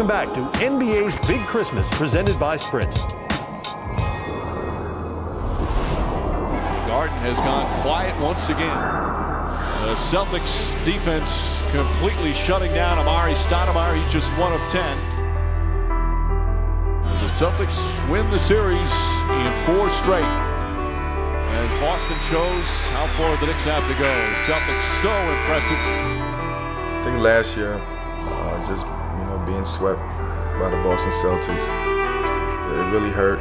Welcome back to NBA's Big Christmas, presented by Sprint. Garden has gone quiet once again. The Celtics defense completely shutting down Amari Stoudemire. He's just 1 of 10. The Celtics win the series in 4 straight. As Boston shows how far the Knicks have to go. The Celtics so impressive. I think last year, just being swept by the Boston Celtics, it really hurt.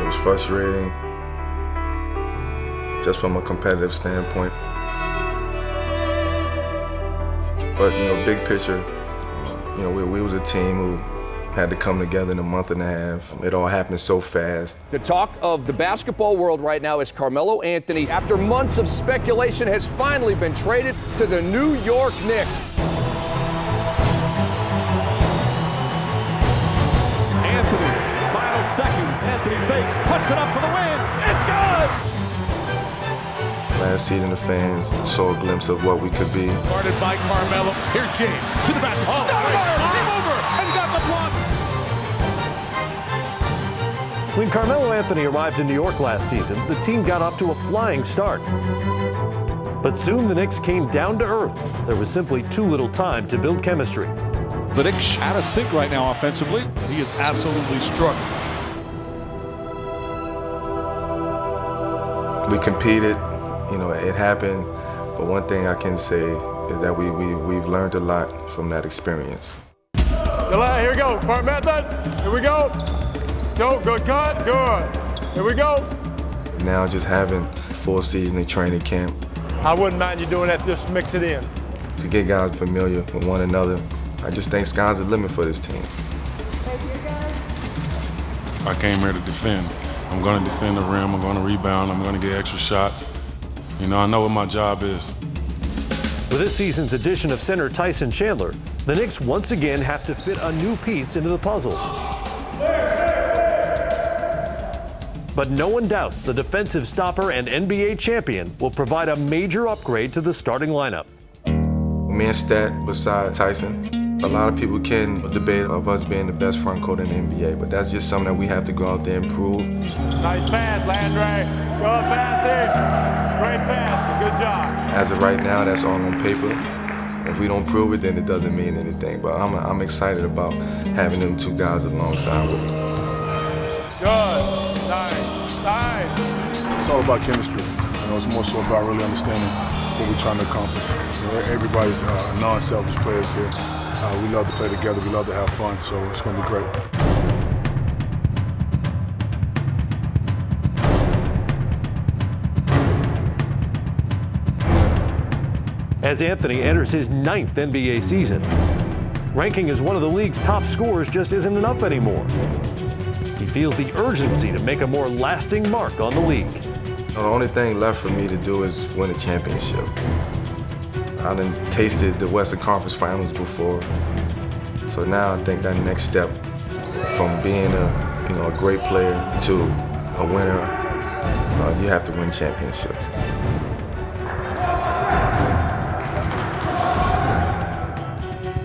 It was frustrating, just from a competitive standpoint. But big picture, we was a team who had to come together in a month and a half. It all happened so fast. The talk of the basketball world right now is Carmelo Anthony, after months of speculation, has finally been traded to the New York Knicks. Anthony, final seconds. Anthony fakes, puts it up for the win. It's good! Last season, the fans saw a glimpse of what we could be. Guarded by Carmelo. Here's James to the basket. Oh, Game over, and got the block. When Carmelo Anthony arrived in New York last season, the team got off to a flying start. But soon the Knicks came down to earth. There was simply too little time to build chemistry. the Knicks out of sync right now offensively. He is absolutely struck. We competed, it happened, but one thing I can say is that we've learned a lot from that experience. Here we go, part method, here we go. Go, good cut, good. Here we go. Now just having full season in training camp. I wouldn't mind you doing that, just mix it in. To get guys familiar with one another, I just think sky's the limit for this team. I came here to defend. I'm going to defend the rim, I'm going to rebound, I'm going to get extra shots. I know what my job is. With this season's addition of center Tyson Chandler, the Knicks once again have to fit a new piece into the puzzle. But no one doubts the defensive stopper and NBA champion will provide a major upgrade to the starting lineup. Me and Stat beside Tyson. A lot of people can debate of us being the best front court in the NBA, but that's just something that we have to go out there and prove. Nice pass, Landry. Good passing. Great pass. Good job. As of right now, that's all on paper. If we don't prove it, then it doesn't mean anything. But I'm excited about having them two guys alongside with me. Good. Nice. It's all about chemistry. It's more so about really understanding what we're trying to accomplish. Everybody's non-selfish players here. We love to play together. We love to have fun. So it's going to be great. As Anthony enters his 9th NBA season, ranking as one of the league's top scorers just isn't enough anymore. He feels the urgency to make a more lasting mark on the league. The only thing left for me to do is win a championship. I done tasted the Western Conference Finals before, so now I think that next step from being a great player to a winner, you have to win championships.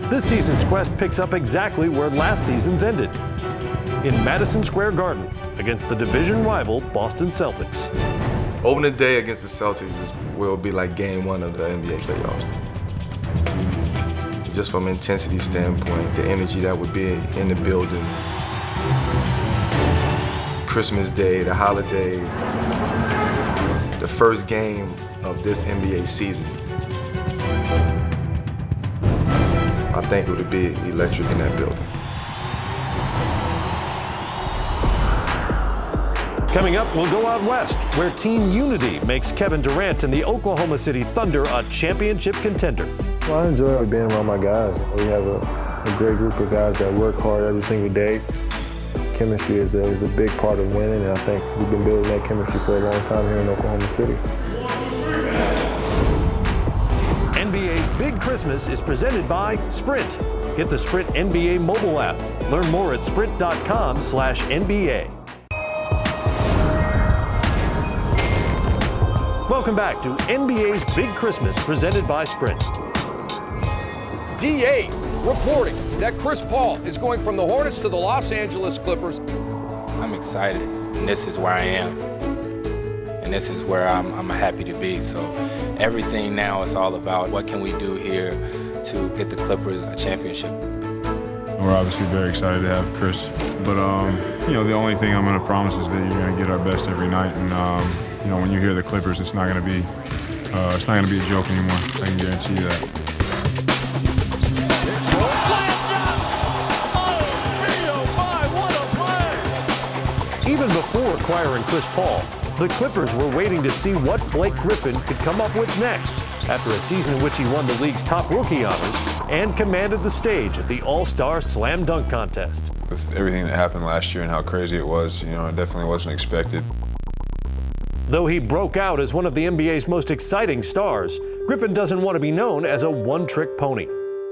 This season's quest picks up exactly where last season's ended, in Madison Square Garden against the division rival Boston Celtics. Opening day against the Celtics will be like game 1 of the NBA playoffs. Just from an intensity standpoint, the energy that would be in the building, Christmas Day, the holidays, the first game of this NBA season. I think it would be electric in that building. Coming up, we'll go out west, where Team Unity makes Kevin Durant and the Oklahoma City Thunder a championship contender. Well, I enjoy being around my guys. We have a great group of guys that work hard every single day. Chemistry is a big part of winning, and I think we've been building that chemistry for a long time here in Oklahoma City. NBA's Big Christmas is presented by Sprint. Get the Sprint NBA mobile app. Learn more at sprint.com/NBA. Welcome back to NBA's Big Christmas presented by Sprint. D8 reporting. that Chris Paul is going from the Hornets to the Los Angeles Clippers. I'm excited, and this is where I am. And this is where I'm happy to be. So everything now is all about what can we do here to get the Clippers a championship. We're obviously very excited to have Chris, but you know, the only thing I'm going to promise is that you're going to get our best every night. And you know, when you hear the Clippers, it's not going to be a joke anymore. I can guarantee you that. Even before acquiring Chris Paul, the Clippers were waiting to see what Blake Griffin could come up with next after a season in which he won the league's top rookie honors and commanded the stage at the All-Star Slam Dunk Contest. With everything that happened last year and how crazy it was, you know, it definitely wasn't expected. Though he broke out as one of the NBA's most exciting stars, Griffin doesn't want to be known as a one-trick pony.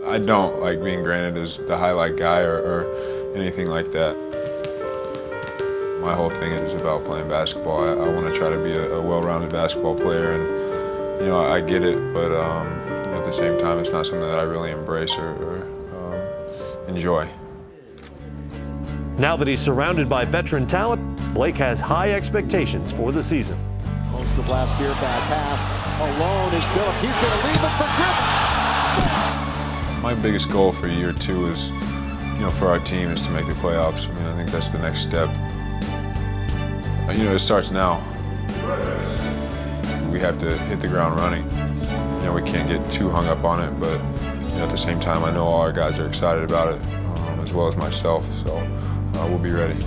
I don't like being granted as the highlight guy or anything like that. My whole thing is about playing basketball. I want to try to be a well-rounded basketball player, and you know, I get it, but at the same time, it's not something that I really embrace or enjoy. Now that he's surrounded by veteran talent, Blake has high expectations for the season. Most of last year, bad pass. Alone is Billups. He's going to leave it for Griffin. My biggest goal for year 2 is, you know, for our team is to make the playoffs. I mean, I think that's the next step. You know, it starts now. We have to hit the ground running. You know, we can't get too hung up on it, but you know, at the same time, I know all our guys are excited about it, as well as myself, so we'll be ready.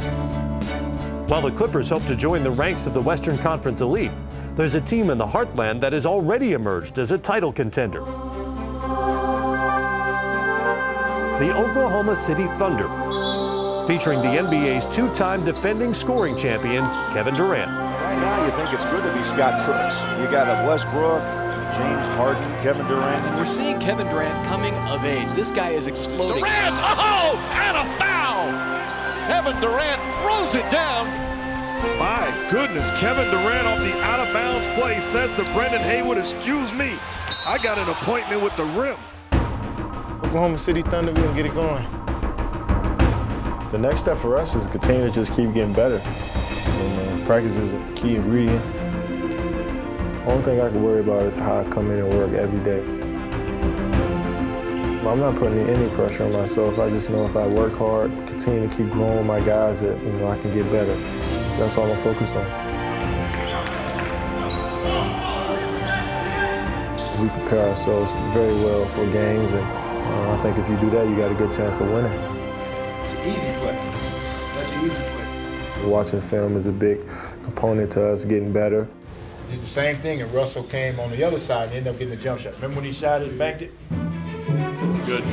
While the Clippers hope to join the ranks of the Western Conference elite, there's a team in the Heartland that has already emerged as a title contender. The Oklahoma City Thunder, featuring the NBA's 2-time defending scoring champion, Kevin Durant. Right now, you think it's good to be Scott Crooks. You got a Westbrook, James Harden, Kevin Durant. And we're seeing Kevin Durant coming of age. This guy is exploding. Durant, oh, and a foul! Kevin Durant throws it down. My goodness, Kevin Durant off the out-of-bounds play says to Brendan Haywood, excuse me, I got an appointment with the rim. Oklahoma City Thunder, we're going to get it going. The next step for us is continue to just keep getting better. And, practice is a key ingredient. The only thing I can worry about is how I come in and work every day. I'm not putting any pressure on myself. I just know if I work hard, continue to keep growing my guys, that you know I can get better. That's all I'm focused on. We prepare ourselves very well for games, and I think if you do that, you got a good chance of winning. It's an easy play. That's an easy play. Watching film is a big component to us getting better. It's the same thing, and Russell came on the other side and ended up getting a jump shot. Remember when he shot it and banked it? Good.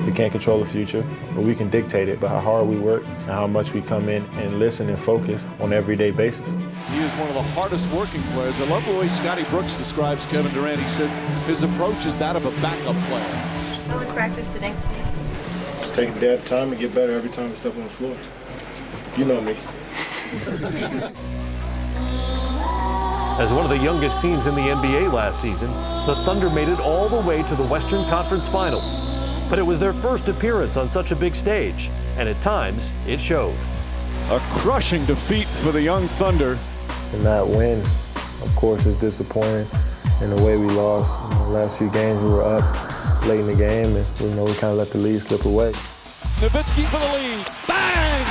We can't control the future, but we can dictate it by how hard we work and how much we come in and listen and focus on an everyday basis. He is one of the hardest working players. I love the way Scotty Brooks describes Kevin Durant. He said his approach is that of a backup player. How was practice today? It's taking Dad time to get better every time we step on the floor. You know me. As one of the youngest teams in the NBA last season, the Thunder made it all the way to the Western Conference Finals. But it was their first appearance on such a big stage, and at times, it showed. A crushing defeat for the young Thunder. To not win, of course, is disappointing in the way we lost. In the last few games, we were up late in the game, and we kind of let the lead slip away. Nowitzki for the lead. Bang!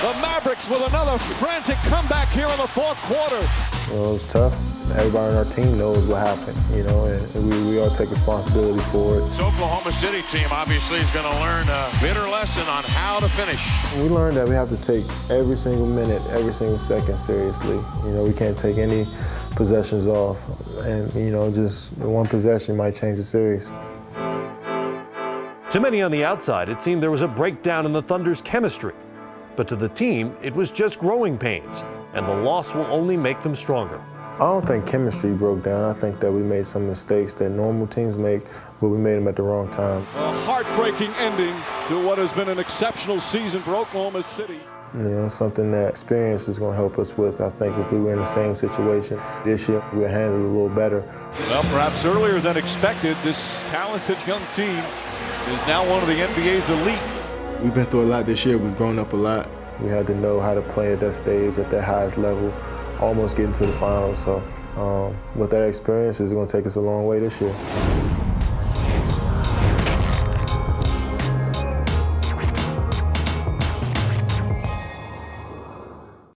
The Mavericks with another frantic comeback here in the fourth quarter. Well, it was tough. Everybody on our team knows what happened, you know, and we all take responsibility for it. This Oklahoma City team obviously is going to learn a bitter lesson on how to finish. We learned that we have to take every single minute, every single second seriously. You know, we can't take any possessions off, and, you know, just one possession might change the series. To many on the outside, it seemed there was a breakdown in the Thunder's chemistry. But to the team, it was just growing pains, and the loss will only make them stronger. I don't think chemistry broke down. I think that we made some mistakes that normal teams make, but we made them at the wrong time. A heartbreaking ending to what has been an exceptional season for Oklahoma City. You know, something that experience is going to help us with. I think if we were in the same situation this year, we'll handle it a little better. Well, perhaps earlier than expected, this talented young team is now one of the NBA's elite. We've been through a lot this year. We've grown up a lot. We had to know how to play at that stage, at that highest level, almost getting to the finals. So with that experience, it's going to take us a long way this year.